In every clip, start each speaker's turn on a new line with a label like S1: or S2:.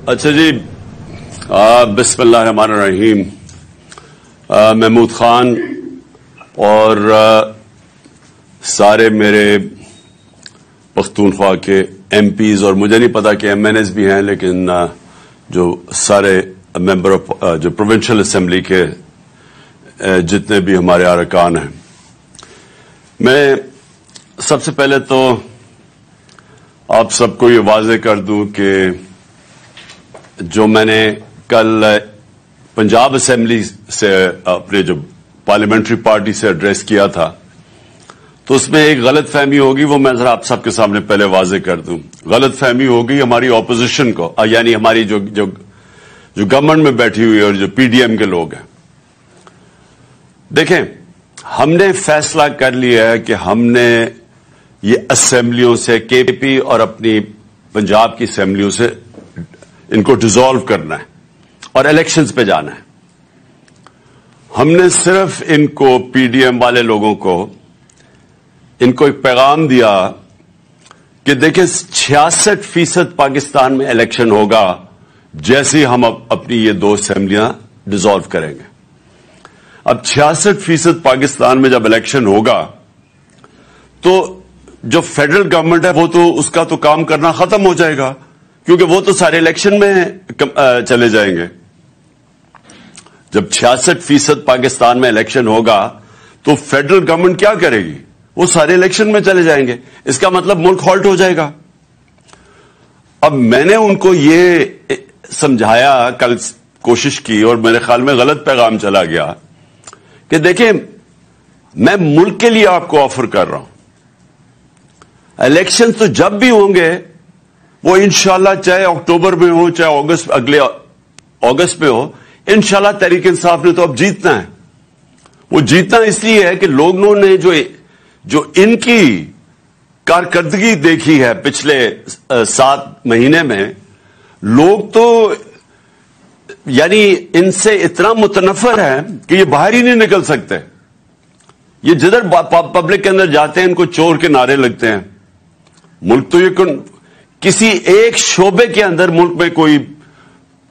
S1: अच्छा जी, बिस्मिल्लाहिर्रहमानिर्रहीम। महमूद खान और सारे मेरे पख्तूनख्वा के एमपीज, और मुझे नहीं पता कि एमएनएस भी हैं, लेकिन जो सारे मेंबर ऑफ जो प्रोविंशियल असेंबली के जितने भी हमारे अरकान हैं, मैं सबसे पहले तो आप सबको ये वाज़ेह कर दूं कि जो मैंने कल पंजाब असेंबली से अपने जो पार्लियामेंट्री पार्टी से एड्रेस किया था, तो उसमें एक गलत फहमी होगी, वो मैं जरा आप सबके सामने पहले वाज़ेह कर दूं। गलत फहमी होगी हमारी ऑपोजिशन को, यानी हमारी जो गवर्नमेंट में बैठी हुई है और जो पीडीएम के लोग हैं। देखें, हमने फैसला कर लिया है कि हमने ये असेंबलियों से, केपी और अपनी पंजाब की असेंबलियों से इनको डिसॉल्व करना है और इलेक्शंस पे जाना है। हमने सिर्फ इनको, पीडीएम वाले लोगों को, इनको एक पैगाम दिया कि देखिए 66% पाकिस्तान में इलेक्शन होगा जैसे ही हम अपनी ये दो असेंबलियां डिसॉल्व करेंगे। अब 66% पाकिस्तान में जब इलेक्शन होगा तो जो फेडरल गवर्नमेंट है वो तो उसका तो काम करना खत्म हो जाएगा, क्योंकि वो तो सारे इलेक्शन में चले जाएंगे। जब 66% पाकिस्तान में इलेक्शन होगा तो फेडरल गवर्नमेंट क्या करेगी? वो सारे इलेक्शन में चले जाएंगे। इसका मतलब मुल्क हॉल्ट हो जाएगा। अब मैंने उनको ये समझाया, कल कोशिश की, और मेरे ख्याल में गलत पैगाम चला गया कि देखिए, मैं मुल्क के लिए आपको ऑफर कर रहा हूं। इलेक्शन तो जब भी होंगे वो इंशाल्लाह, चाहे अक्टूबर में हो, चाहे अगस्त, अगले अगस्त में हो, इंशाल्लाह तहरीक इंसाफ ने तो अब जीतना है। वो जीतना इसलिए है कि लोगों ने जो इनकी कारकर्दगी देखी है पिछले 7 महीने में, लोग तो यानी इनसे इतना मुतनफर है कि ये बाहर ही नहीं निकल सकते। ये जिधर पब्लिक के अंदर जाते हैं इनको चोर के नारे लगते हैं। मुल्क तो ये किसी एक शोबे के अंदर मुल्क में कोई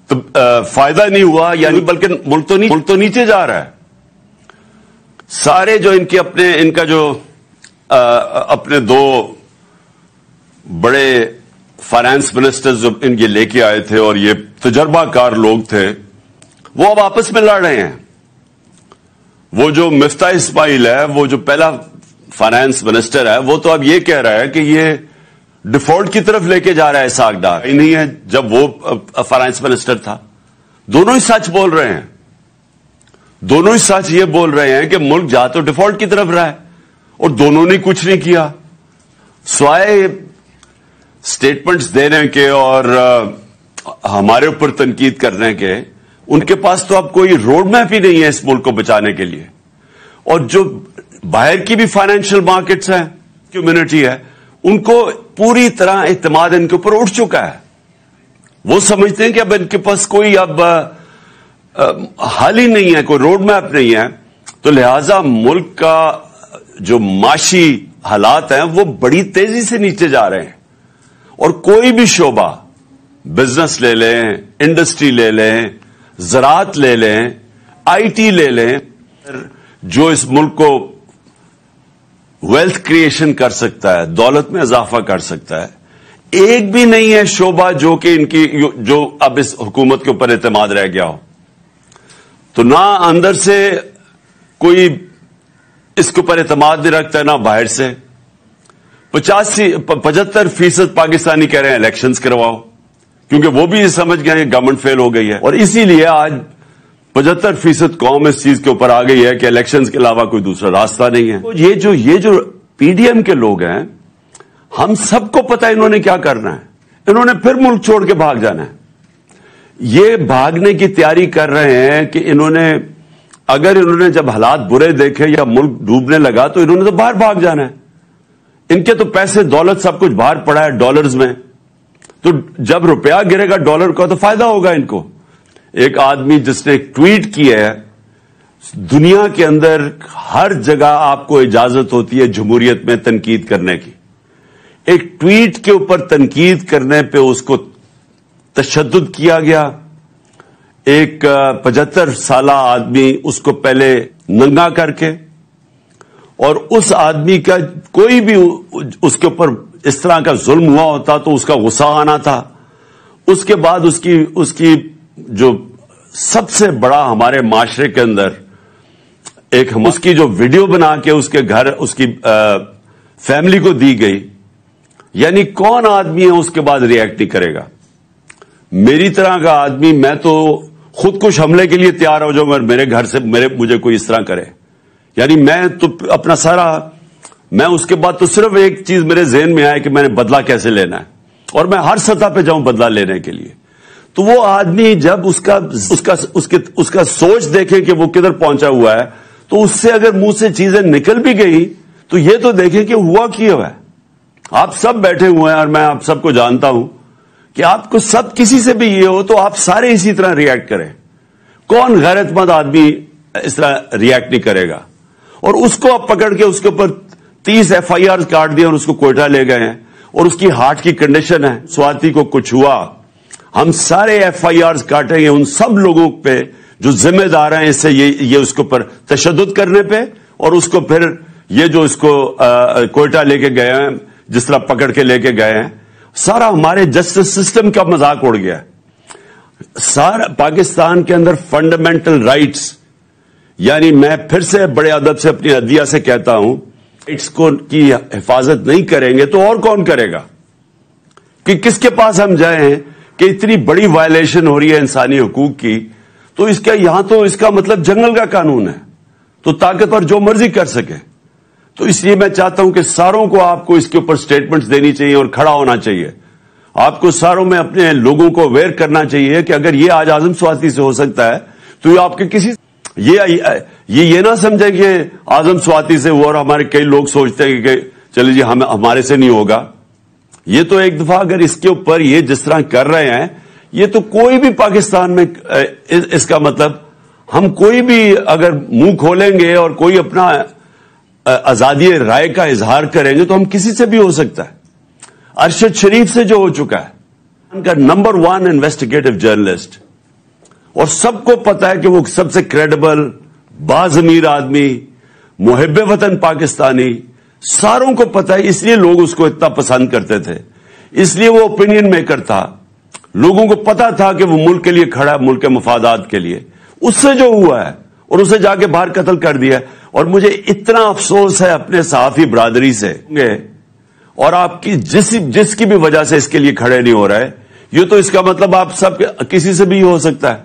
S1: फायदा नहीं हुआ, यानी बल्कि मुल्क तो नीचे जा रहा है। सारे जो इनका जो अपने 2 बड़े फाइनेंस मिनिस्टर्स जो इनके लेके आए थे और ये तजर्बाकार लोग थे, वो अब आपस में लड़ रहे हैं। वो जो मिफ्ता इस्माइल है, वो जो पहला फाइनेंस मिनिस्टर है, वो तो अब ये कह रहा है कि ये डिफॉल्ट की तरफ लेके जा रहा है साख डार। नहीं है, जब वो फाइनेंस मिनिस्टर था। दोनों ही सच बोल रहे हैं। दोनों ही सच ये बोल रहे हैं कि मुल्क जा तो डिफॉल्ट की तरफ रहा है, और दोनों ने कुछ नहीं किया स्वाय स्टेटमेंट्स देने के और हमारे ऊपर तनकीद करने के। उनके पास तो अब कोई रोड मैप ही नहीं है इस मुल्क को बचाने के लिए। और जो बाहर की भी फाइनेंशियल मार्केट्स हैं, कम्युनिटी है, उनको पूरी तरह इत्मीनान इनके ऊपर उठ चुका है। वो समझते हैं कि अब इनके पास कोई अब हल ही नहीं है, कोई रोड मैप नहीं है। तो लिहाजा मुल्क का जो माशी हालात हैं वो बड़ी तेजी से नीचे जा रहे हैं। और कोई भी शोबा, बिजनेस ले लें, इंडस्ट्री ले लें, ज़राअत ले लें, आईटी ले लें, जो इस मुल्क को वेल्थ क्रिएशन कर सकता है, दौलत में इजाफा कर सकता है, एक भी नहीं है शोबा जो कि इनकी जो अब इस हुकूमत के ऊपर एतमाद रह गया हो। तो ना अंदर से कोई इसके ऊपर एतमाद नहीं रखता है, ना बाहर से। 75% पाकिस्तानी कह रहे हैं इलेक्शंस करवाओ, क्योंकि वो भी समझ गए हैं गवर्नमेंट फेल हो गई है। और इसीलिए आज 75% कौम इस चीज के ऊपर आ गई है कि इलेक्शंस के अलावा कोई दूसरा रास्ता नहीं है। तो ये जो पीडीएम के लोग हैं, हम सबको पता है इन्होंने क्या करना है। इन्होंने फिर मुल्क छोड़ के भाग जाना है। ये भागने की तैयारी कर रहे हैं कि अगर इन्होंने जब हालात बुरे देखे या मुल्क डूबने लगा तो इन्होंने तो बाहर भाग जाना है। इनके तो पैसे, दौलत, सब कुछ बाहर पड़ा है डॉलर्स में। तो जब रुपया गिरेगा डॉलर का तो फायदा होगा इनको। एक आदमी जिसने एक ट्वीट किया है, दुनिया के अंदर हर जगह आपको इजाजत होती है जमहूरियत में तनकीद करने की। एक ट्वीट के ऊपर तनकीद करने पे उसको تشدد کیا گیا. ایک 75 سالہ آدمی اس کو پہلے ننگا کر کے, اور اس آدمی کا کوئی بھی اس کے اوپر اس طرح کا ظلم ہوا ہوتا تو اس کا غصہ آنا تھا. اس کے بعد اس کی جو سب سے بڑا ہمارے معاشرے کے اندر ایک اس کی جو ویڈیو بنا کے اس کے گھر اس کی فیملی کو دی گئی, یعنی کون آدمی ہے اس کے بعد ریئیکٹ نہیں کرے گا؟ میری طرح کا آدمی, میں تو خودکش حملے کے لیے تیار ہو جاؤں گا میرے گھر سے مجھے کوئی اس طرح کرے. یعنی میں تو اپنا سارا, میں اس کے بعد تو صرف ایک چیز میرے ذہن میں آئے کہ میں نے بدلہ کیسے لینا ہے, اور میں ہر سطح پہ جاؤں بدلہ لینے کے لیے. تو وہ آدمی جب اس کا سوچ دیکھیں کہ وہ کدھر پہنچا ہوا ہے, تو اس سے اگر منہ سے چیزیں نکل بھی گئی تو یہ تو دیکھیں کہ ہوا کیا ہے. آپ سب بیٹھے ہوئے ہیں اور میں آپ سب کو جانتا ہوں کہ آپ کو سب کسی سے بھی یہ ہو تو آپ سارے اسی طرح ریئیکٹ کریں. کون غیرت مند آدمی اس طرح ریئیکٹ نہیں کرے گا؟ اور اس کو آپ پکڑ کے اس کے اوپر 30 FIR کاٹ دیے اور اس کو کوئٹہ لے گئے ہیں, اور اس کی ہارٹ کی کنڈیشن ہے. سواتی کو کچھ ہوا, ہم سارے FIR کاٹیں گے ان سب لوگوں پہ جو ذمہ دار ہیں اس سے یہ اس کے اوپر تشدد کرنے پہ, اور اس کو پھر یہ جو اس کو کوئٹہ لے کے گئے ہیں, جس طرح پکڑ کے لے کے گئے ہیں, سارا ہمارے جسٹس سسٹم کا مذاق اڑ گیا. سارا پاکستان کے اندر فنڈامنٹل رائٹس, یعنی میں پھر سے بڑے ادب سے اپنی عدلیہ سے کہتا ہوں, رائٹس کی حفاظت نہیں کریں گے تو اور کون کرے گا؟ کہ کس کے پاس ہم جائیں ہیں کہ اتنی بڑی وائلیشن ہو رہی ہے انسانی حقوق کی, تو یہاں تو اس کا مطلب جنگل کا قانون ہے, تو طاقتور جو مرضی کر سکے. تو اس لیے میں چاہتا ہوں کہ ساروں کو آپ کو اس کے اوپر سٹیٹمنٹس دینی چاہیے اور کھڑا ہونا چاہیے. آپ کو ساروں میں اپنے لوگوں کو اویئر کرنا چاہیے کہ اگر یہ آج اعظم سواتی سے ہو سکتا ہے تو یہ آپ کے کسی یہ نہ سمجھیں کہ اعظم سواتی سے ہوا اور ہمارے کئی لوگ سوچتے ہیں کہ چلے جی ہمارے سے نہیں ہوگا. یہ تو ایک دفعہ اگر اس کے اوپر یہ جس طرح کر رہے ہیں, یہ تو کوئی بھی پاکستان میں اس کا مطلب ہم کوئی بھی اگر منہ کھولیں گے اور کوئی اپنا آزادی رائے کا اظہار کریں گے تو ہم کسی سے بھی ہو سکتا ہے. ارشد شریف سے جو ہو چکا ہے, ان کا نمبر 1 انویسٹیگیٹو جرنلسٹ, اور سب کو پتا ہے کہ وہ سب سے کریڈیبل باضمیر آدمی, محب وطن پاکستانی, ساروں کو پتا ہے. اس لیے لوگ اس کو اتنا پسند کرتے تھے, اس لیے وہ اوپینین میکر تھا. لوگوں کو پتا تھا کہ وہ ملک کے لیے کھڑا ہے, ملک کے مفادات کے لیے. اس سے جو ہوا ہے اور اسے جا کے باہر قتل کر دیا, اور مجھے اتنا افسوس ہے اپنے صحافی برادری سے, اور آپ کی جس کی بھی وجہ سے اس کے لیے کھڑے نہیں ہو رہے, یہ تو اس کا مطلب آپ سب کسی سے بھی ہو سکتا ہے.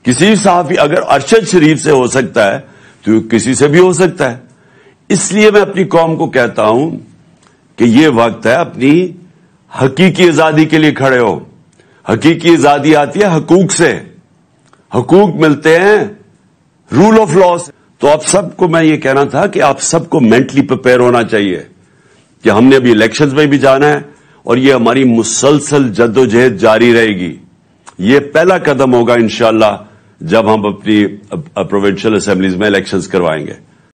S1: کسی صحافی اگر ارشد شریف سے ہو سکتا ہے تو کسی سے بھی ہو سکتا ہے. اس لیے میں اپنی قوم کو کہتا ہوں کہ یہ وقت ہے اپنی حقیقی آزادی کے لیے کھڑے ہو. حقیقی آزادی آتی ہے حقوق سے, حقوق ملتے ہیں رول آف لا سے. تو آپ سب کو میں یہ کہنا تھا کہ آپ سب کو مینٹلی پریپیئر ہونا چاہیے کہ ہم نے ابھی الیکشنز میں بھی جانا ہے, اور یہ ہماری مسلسل جدوجہد جاری رہے گی. یہ پہلا قدم ہوگا انشاءاللہ جب ہم اپنی پروونشل اسمبلیز میں الیکشنز کروائیں گے.